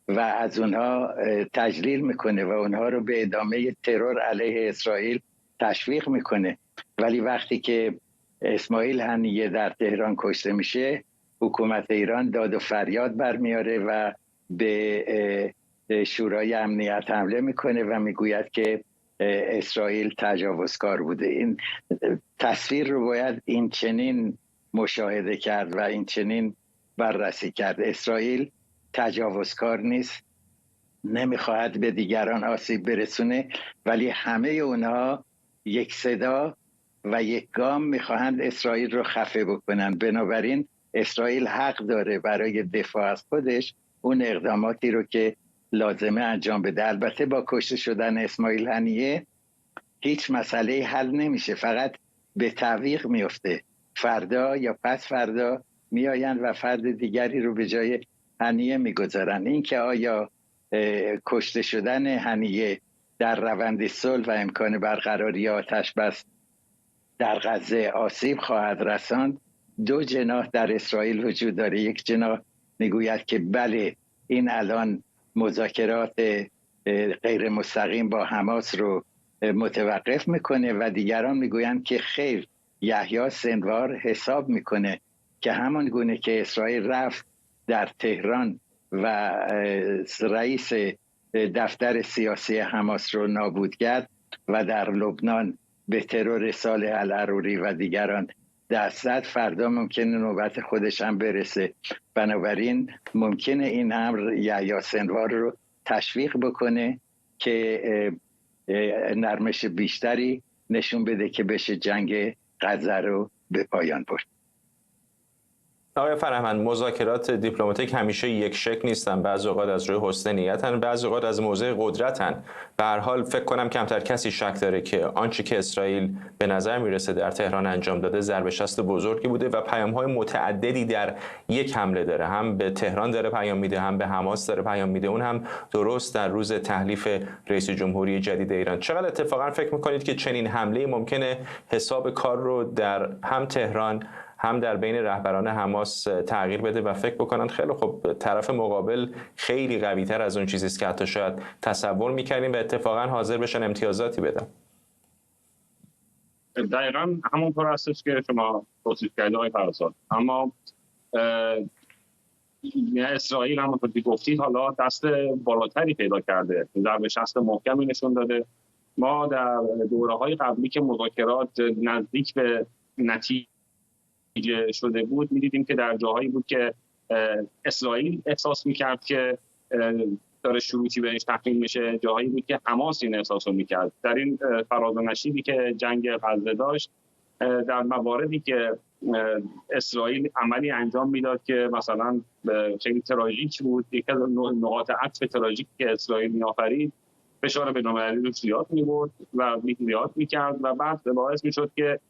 [SPEAKER 12] و از اونها تجلیل میکنه و اونها رو به ادامه ترور علیه اسرائیل تشویق میکنه. ولی وقتی که اسماعیل هنیه در تهران کشته میشه، حکومت ایران داد و فریاد برمیاره و به شورای امنیت حمله میکنه و میگوید که اسرائیل تجاوزکار بوده. این تصویر رو باید این چنین مشاهده کرد و این چنین بررسی کرد. اسرائیل تجاوزکار نیست، نمیخواهد به دیگران آسیب برسونه، ولی همه اونها یک صدا و یک گام میخواهند اسرائیل رو خفه بکنن. بنابراین اسرائیل حق داره برای دفاع از خودش اون اقداماتی رو که لازمه انجام بده. البته با کشته شدن اسماعیل هنیه هیچ مسئله حل نمیشه، فقط به تعویق میفته. فردا یا پس فردا میآیند و فرد دیگری رو به جای هنیه میگذارن. این که آیا کشته شدن هنیه در روند صلح و امکان برقراری آتش بس در غزه آسیب خواهد رساند، 2 جناح در اسرائیل وجود داره. یک جناح میگوید که بله این الان مذاکرات غیر مستقیم با حماس رو متوقف میکنه و دیگران میگویند که خیر، یحیی سنوار حساب میکنه که همان گونه که اسرائیل رفت در تهران و رئیس دفتر سیاسی حماس رو نابود کرد و در لبنان به ترور صالح العروری و دیگران دست زد، فردا ممکنه نوبت خودش هم برسه. بنابراین ممکنه این امر یحیی سنوار رو تشویق بکنه که نرمش بیشتری نشون بده که بشه جنگ غزه رو به پایان برد.
[SPEAKER 1] آقای فرهمند، مذاکرات دیپلماتیک همیشه یک شکل نیستن، بعضی اوقات از روی حسن نیتن، بعضی اوقات از موضع قدرتن. به هر حال فکر کنم کمتر کسی شک داره که آنچه که اسرائیل به نظر میرسه در تهران انجام داده ضربه شست بزرگی بوده و پیام‌های متعددی در یک حمله داره، هم به تهران داره پیام میده، هم به حماس داره پیام میده، اون هم درست در روز تحلیف رئیس جمهوری جدید ایران. چقدر اتفاقا فکر میکنید که چنین حمله ممکنه حساب کار رو در هم تهران هم در بین رهبران حماس تغییر بده و فکر بکنن خیلی خب طرف مقابل خیلی قوی تر از اون چیزی است که حتی شاید تصور میکردیم و اتفاقا حاضر بشن امتیازاتی بدن؟
[SPEAKER 11] دقیقا همونطور هستش که شما توصیف کردید آقای فرزاد. اما اسرائیل همونطور که گفتید حالا دست بالاتری پیدا کرده، ضربه شست محکمی نشون داده. ما در دوره‌های قبلی که مذاکرات نزدیک به نتیجه شده بود می‌دیدیم که در جاهایی بود که اسرائیل احساس می‌کرد که داره شروطی بهش تحمیل میشه، جاهایی بود که حماس این احساس رو می‌کرد. در این فراز و نشیبی که جنگ غزه داشت، در مواردی که اسرائیل عملی انجام میداد که مثلا خیلی تراژیک بود، یکی از نقاط عطف تراژیک که اسرائیل می‌آفرید، فشار بین‌المللی رو زیاد می‌برد و زیاد می‌کرد و بعد باعث می‌شد که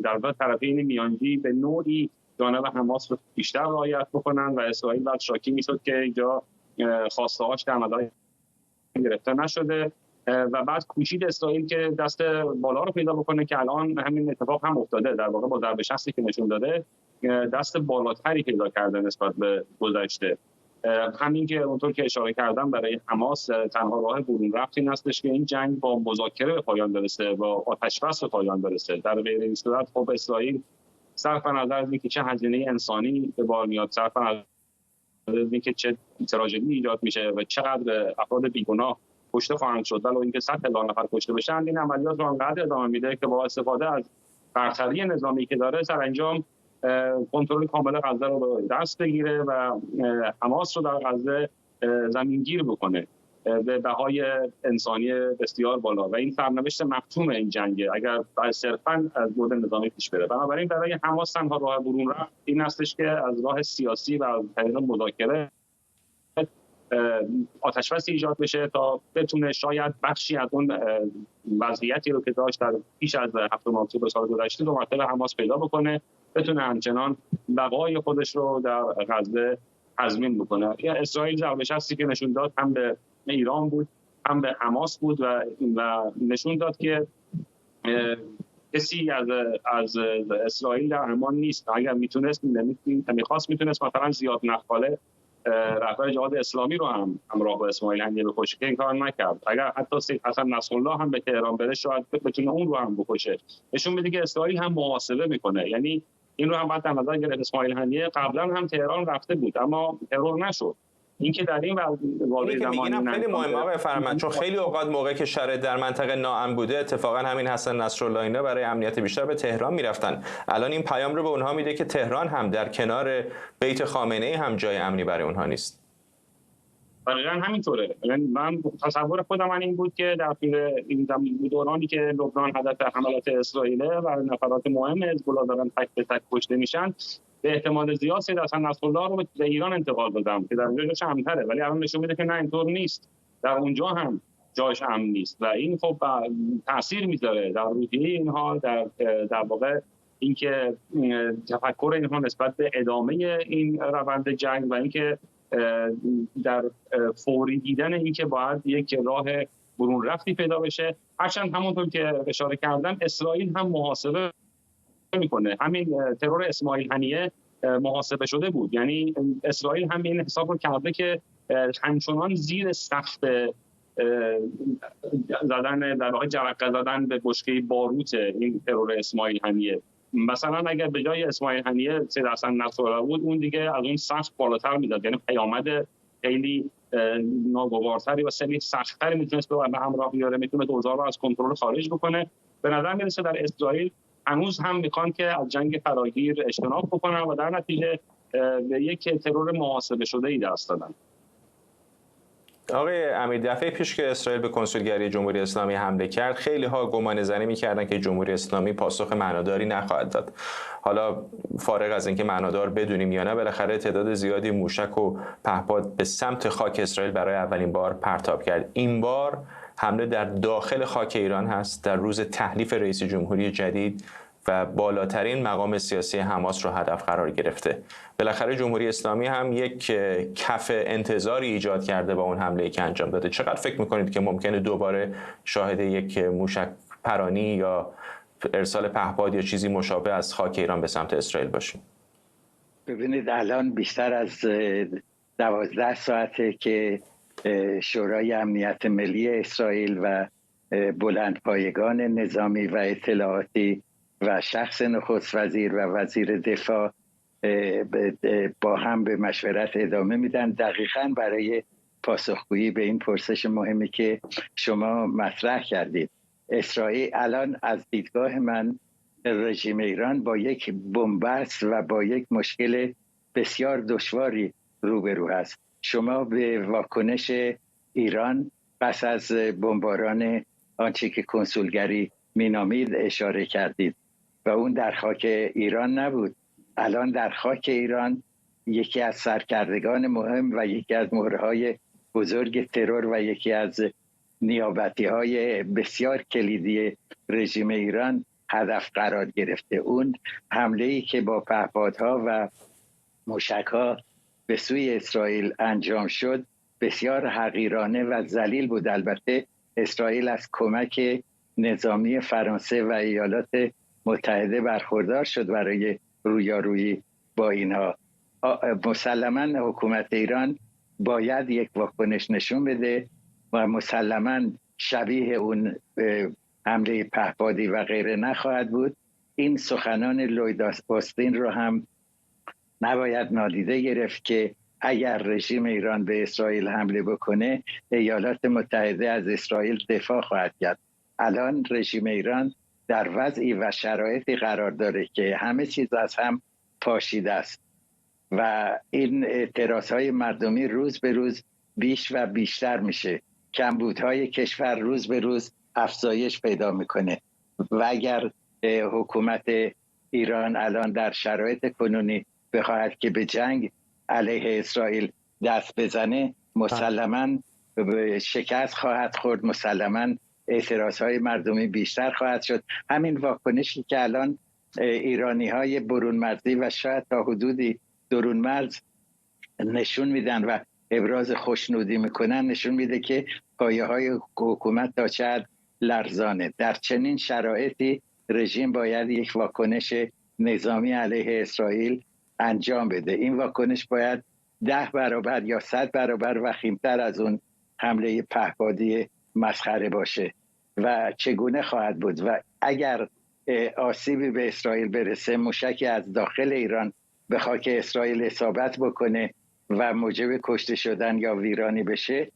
[SPEAKER 11] در طرفین میانجی به نوعی جانب حماس رو بیشتر رعایت بکنن و اسرائیل بعد شاکی میشد که اینجا خواسته‌هاش در نظر گرفته نشده و بعد کوشید اسرائیل که دست بالا رو پیدا بکنه که الان همین اتفاق هم افتاده. در واقع با ضربه شستی که نشون داده دست بالاتری پیدا کرده نسبت به گذشته. همین که اونطور که اشاره کردم برای حماس تنها راه برون رفت این هستش که این جنگ با مذاکره به پایان برسه، با آتش‌بس به پایان برسه. در غیر این صورت خب اسرائیل صرف نظر از اینکه چه هزینه انسانی به بار میاد، صرف نظر از اینکه چه تراژدی ایجاد میشه و چقدر افراد بیگناه کشته خواهند شد، ولی اینکه 100,000 نفر کشته بشن، این عملیات رو انقدر ادامه میده که با استفاده از برتری نظامی که داره سرانجام کنترل کامل غزه رو دست بگیره و حماس رو در غزه زمینگیر بکنه به بهای انسانی بسیار بالا و این سرنوشت مختوم این جنگه اگر صرفاً از بعد نظامی پیش بره. بنابراین برای حماس تنها راه برون رفت این هستش که از راه سیاسی و از طریق مذاکره آتش‌بس ایجاد بشه تا بتونه شاید بخشی از اون وضعیتی رو که داشت در پیش از 7 اکتبر سال گذشته دو مرتبه حماس پیدا بکنه، بتونه همچنان بقای خودش رو در غزه تضمین بکنه. اسرائیل ضربه شستی که نشون داد هم به ایران بود هم به حماس بود و نشون داد که کسی از اسرائیل در امان نیست. اگر میتونست مثلا زیاد نخاله رهبر جهاد اسلامی رو هم همراه با اسماعیل هنیه بکشه که این کار نکرد. اگر حتی سید حسن نصرالله هم به تهران بره شاید بتونه اون رو هم بکشه. نشون میده که اسرائیل هم محاسبه میکنه. یعنی این رو هم باید در نظر گرفت. اسماعیل هنیه قبلا هم تهران رفته بود اما ترور نشد. این که در این واقعی زمانی
[SPEAKER 1] خیلی مهمه بفرمایید، چون خیلی اوقات موقعی که شرایط در منطقه ناامن بوده اتفاقا همین حسن نصرالله اینا برای امنیت بیشتر به تهران میرفتن. الان این پیام رو به اونها میده که تهران هم در کنار بیت خامنه‌ای هم جای امنی برای اونها نیست.
[SPEAKER 11] دقیقاً همینطوره. من تصور خودم این بود که در این دورانی که لبنان هدف حملات اسرائیل و نفرات مهم حزب الله دارن تک به تک کشته میشن، به احتمال زیاد سید حسن نصرالله رو به ایران انتقال دادم که در اونجا جاش امن‌تره، ولی الان نشون میده که نه اینطور نیست. در اونجا هم جاش امن نیست و این خب تاثیر میذاره در روحیه اینها، در واقع اینکه تفکر اینها نسبت به ادامه این روند جنگ و اینکه در فوری دیدن اینکه باید یک راه برون رفتی پیدا بشه. هرچند همونطور که اشاره کردم اسرائیل هم محاسبه میکنه. همین ترور اسماعیل هنیه محاسبه شده بود. یعنی اسرائیل هم این حساب رو کرده که همچنان زیر سقف زدن در واقع جرقه زدن به بشکه باروت این ترور اسماعیل هنیه. مثلا اگر به جای اسماعیل هنیه 3% نقص بود، اون دیگه از اون سقف بالاتر میداد، یعنی پیامد خیلی ناگوارتری و سری سخت‌تری میتونست به همراه بیاره، میتونه اوضاع رو از کنترل خارج بکنه. به نظر میرسه در اسرائیل هنوز هم میخوان که از جنگ فراگیر اجتناب بکنن و در نتیجه به یک ترور محاسبه شده ای دست دادن.
[SPEAKER 1] آقای امیر، دفعه پیش که اسرائیل به کنسولگری جمهوری اسلامی حمله کرد، خیلی ها گمان زنی می‌کردن که جمهوری اسلامی پاسخ معناداری نخواهد داد. حالا فارغ از اینکه معنادار بدونیم یا نه، بالاخره تعداد زیادی موشک و پهپاد به سمت خاک اسرائیل برای اولین بار پرتاب کرد. این بار حمله در داخل خاک ایران هست، در روز تحلیف رئیس جمهوری جدید و بالاترین مقام سیاسی حماس رو هدف قرار گرفته. بالاخره جمهوری اسلامی هم یک کف انتظاری ایجاد کرده با اون حمله‌ای که انجام داده. چقدر فکر می‌کنید که ممکنه دوباره شاهد یک موشک پرانی یا ارسال پهپاد یا چیزی مشابه از خاک ایران به سمت اسرائیل باشیم؟
[SPEAKER 12] ببینید الان بیشتر از 12 ساعته که شورای امنیت ملی اسرائیل و بلندپایگان نظامی و اطلاعاتی و شخص نخست وزیر و وزیر دفاع با هم به مشورت ادامه میدن، دقیقاً برای پاسخگویی به این پرسش مهمی که شما مطرح کردید. اسرائیل الان از دیدگاه من، رژیم ایران با یک بنبست و با یک مشکل بسیار دشواری روبرو است. شما به واکنش ایران پس از بمباران آنچه که کنسولگری مینامید اشاره کردید و اون در خاک ایران نبود. الان در خاک ایران یکی از سرکردگان مهم و یکی از مهرهای بزرگ ترور و یکی از نیابتی‌های بسیار کلیدی رژیم ایران هدف قرار گرفته. اون حمله‌ای که با پهپادها و موشک‌ها به سوی اسرائیل انجام شد بسیار حقیرانه و ذلیل بود. البته اسرائیل از کمک نظامی فرانسه و ایالات متحده برخوردار شد برای رویارویی با اینها. مسلماً حکومت ایران باید یک واکنش نشون بده و مسلماً شبیه اون حمله پهپادی و غیره نخواهد بود. این سخنان لوید آستین رو هم نباید نادیده گرفت که اگر رژیم ایران به اسرائیل حمله بکنه، ایالات متحده از اسرائیل دفاع خواهد کرد. الان رژیم ایران در وضعی و شرایطی قرار داره که همه چیز از هم پاشیده است و این اعتراضهای مردمی روز به روز بیش و بیشتر میشه. کمبودهای کشور روز به روز افزایش پیدا میکنه و اگر حکومت ایران الان در شرایط کنونی بخواهد که به جنگ علیه اسرائیل دست بزنه، مسلماً شکست خواهد خورد، مسلماً اعتراضهای مردمی بیشتر خواهد شد. همین واکنشی که الان ایرانی‌های برون مرزی و شاید تا حدودی درون مرز نشون میدن و ابراز خوشنودی میکنن، نشون میده که پایه‌های حکومت تا چه حد لرزانه. در چنین شرایطی رژیم باید یک واکنش نظامی علیه اسرائیل انجام بده. این واکنش باید 10 برابر یا 100 برابر وخیم‌تر از اون حمله پهپادی مسخره باشه. و چگونه خواهد بود؟ و اگر آسیبی به اسرائیل برسه، موشکی از داخل ایران به خاک اسرائیل اصابت بکنه و موجب کشته شدن یا ویرانی بشه،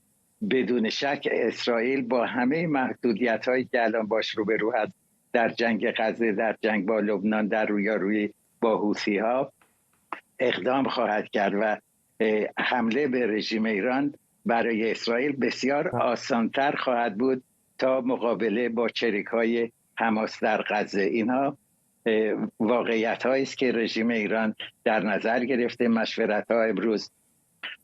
[SPEAKER 12] بدون شک اسرائیل با همه محدودیت‌هایی که الان باش روبرو هست در جنگ غزه، در جنگ با لبنان، در رویارویی با حوثی‌ها اقدام خواهد کرد و حمله به رژیم ایران برای اسرائیل بسیار آسانتر خواهد بود تا مقابله با چریک‌های حماس در غزه. اینها واقعیت‌هایی است که رژیم ایران در نظر گرفته. مشورت‌ها امروز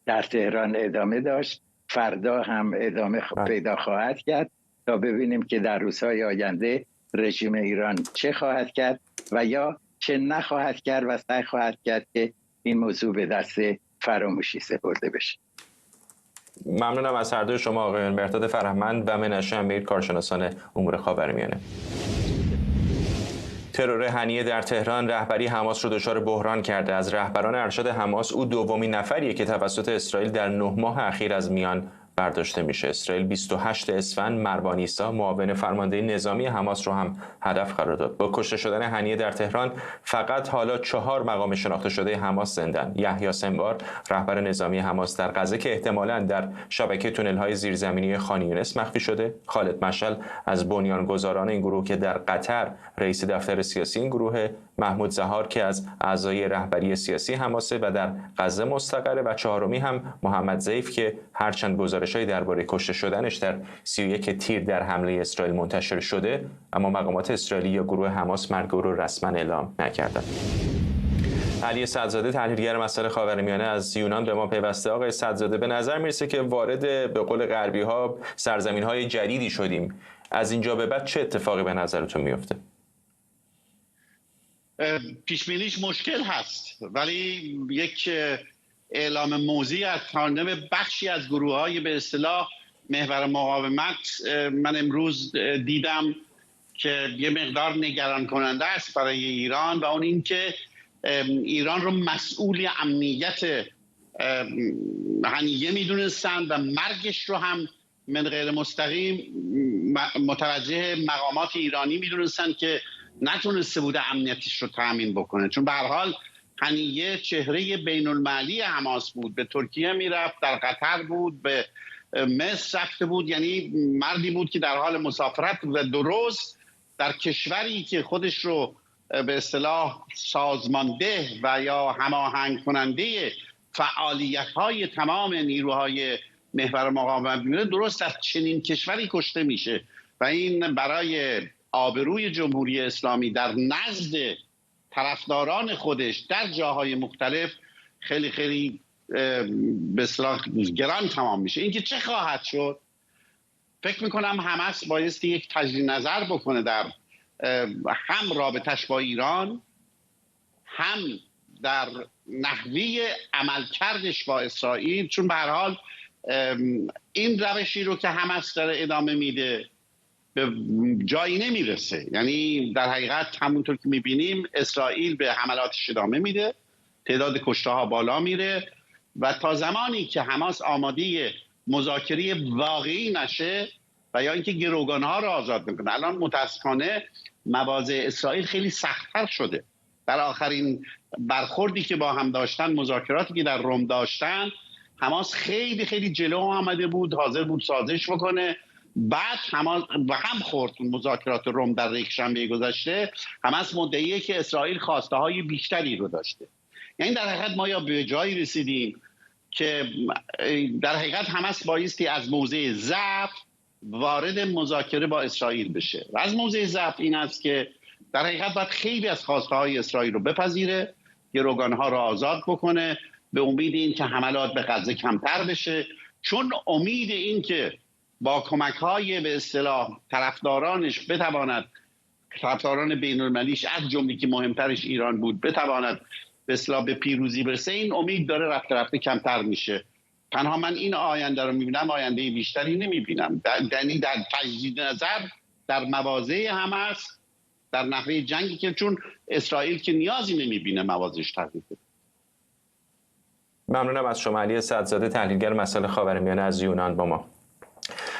[SPEAKER 12] در تهران ادامه داشت، فردا هم ادامه پیدا خواهد کرد تا ببینیم که در روزهای آینده رژیم ایران چه خواهد کرد و یا چه نخواهد کرد و سعی خواهد کرد که این موضوع به دست فراموشی سپرده بشه.
[SPEAKER 1] ممنونم از هر دوی شما آقایان مهرداد فرهمند و منشه امیر، کارشناسان امور خاورمیانه. ترور هنیه در تهران رهبری حماس رو دچار بحران کرده. از رهبران ارشد حماس او دومین نفریه که توسط اسرائیل در 9 ماه اخیر از میان برداشته میشه. اسرائیل 28 اسفند مروان عیسی معاون فرمانده نظامی حماس رو هم هدف قرار داد. با کشته شدن هنیه در تهران فقط حالا 4 مقام شناخته شده حماس زندن. یحیی سنوار رهبر نظامی حماس در غزه که احتمالاً در شبکه تونل‌های زیرزمینی خان یونس مخفی شده. خالد مشعل از بنیانگذاران این گروه که در قطر رئیس دفتر سیاسی این گروه. محمود زهار که از اعضای رهبری سیاسی حماسه و در غزه مستقره. و چهارمی هم محمد ضیف که هرچند گزارش‌هایی درباره کشته شدنش در 31 تیر در حمله اسرائیل منتشر شده، اما مقامات اسرائیلی یا گروه حماس مرگ او را رسما اعلام نکردند. علی سعدزاده تحلیلگر مسائل خاورمیانه از یونان به ما پیوسته. آقای سعدزاده، به نظر میرسه که وارد به قول غربی‌ها سرزمین‌های جدیدی شدیم. از اینجا به بعد چه اتفاقی به نظرتون میفته؟
[SPEAKER 13] پیشبینیش مشکل هست، ولی یک اعلام موضعی از جانب بخشی از گروه‌های به اصطلاح محور مقاومت من امروز دیدم که یه مقدار نگران کننده است برای ایران، و اون این که ایران رو مسئول امنیت هنیه میدونستن و مرگش رو هم من غیر مستقیم متوجه مقامات ایرانی میدونستن که نتونسته بوده امنیتش رو تامین بکنه، چون به هر حال هنیه چهره بین المللی حماس بود. به ترکیه میرفت، در قطر بود، به مصر رفته بود، یعنی مردی بود که در حال مسافرت و درست در کشوری که خودش رو به اصطلاح سازمانده و یا هماهنگ کننده فعالیت‌های تمام نیروهای محور مقاومت می‌بینه، درست در چنین کشوری کشته میشه و این برای آبروی جمهوری اسلامی در نزد طرفداران خودش در جاهای مختلف خیلی خیلی به اصطلاح گران تمام میشه. اینکه چه خواهد شد، فکر میکنم حماس بایستی یک تجدید نظر بکنه در هم رابطش با ایران، هم در نحوه عملکردش با اسرائیل، چون به هر حال این روشی رو که حماس داره ادامه میده به جایی نمیرسه. یعنی در حقیقت همونطور که میبینیم اسرائیل به حملاتش ادامه میده، تعداد کشته ها بالا میره و تا زمانی که حماس آماده مذاکره واقعی نشه و یا اینکه گروگان ها رو آزاد میکنه. الان متاسفانه مواضع اسرائیل خیلی سخت‌تر شده. در آخرین برخوردی که با هم داشتن، مذاکراتی که در روم داشتن، حماس خیلی خیلی جلو آمده بود، حاضر بود سازش بکنه. بعد حماس و هم خورد مذاکرات روم در یکشنبه گذشته. حماس مدعیه که اسرائیل خواسته های بیشتری رو داشته. یعنی در حقیقت ما یا به جایی رسیدیم که در حقیقت حماس بایستی از موضع ضعف وارد مذاکره با اسرائیل بشه و از موضع ضعف این است که در حقیقت باید خیلی از خواسته های اسرائیل رو بپذیره، گروگان ها رو آزاد بکنه، به امید این که حملات به غزه کمتر بشه، چون امید این که با کمک های به اصطلاح طرفدارانش بتواند، طرفداران بین المللیش از جمله که مهمترش ایران بود، بتواند به اصطلاح به پیروزی برسه، این امید داره رفته رفته کمتر میشه. تنها من این آینده رو میبینم، آینده بیشتری نمیبینم. یعنی در تجدید نظر در مواضع حماس، در نحوه جنگی که چون اسرائیل که نیازی نمیبینه مواضعش تغییر بده.
[SPEAKER 1] ممنونم از شما علی سعدزاده تحلیلگر مسائل خاورمیانه از یونان با ما.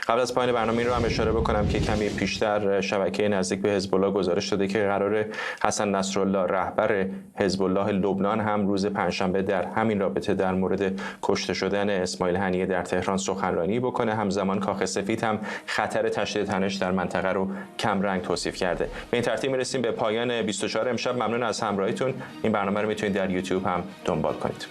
[SPEAKER 1] قبل از پایان برنامه این رو هم اشاره بکنم که کمی پیشتر شبکه نزدیک به حزب الله گزارش داده که قرار حسن نصرالله رهبر حزب الله لبنان هم روز پنجشنبه در همین رابطه در مورد کشته شدن اسماعیل هنیه در تهران سخنرانی بکنه. همزمان کاخ سفید هم خطر تشدید تنش در منطقه رو کم رنگ توصیف کرده. به این ترتیب میرسیم به پایان 24 امشب. ممنون از همراهیتون. این برنامه رو میتونید در یوتیوب هم دنبال کنید.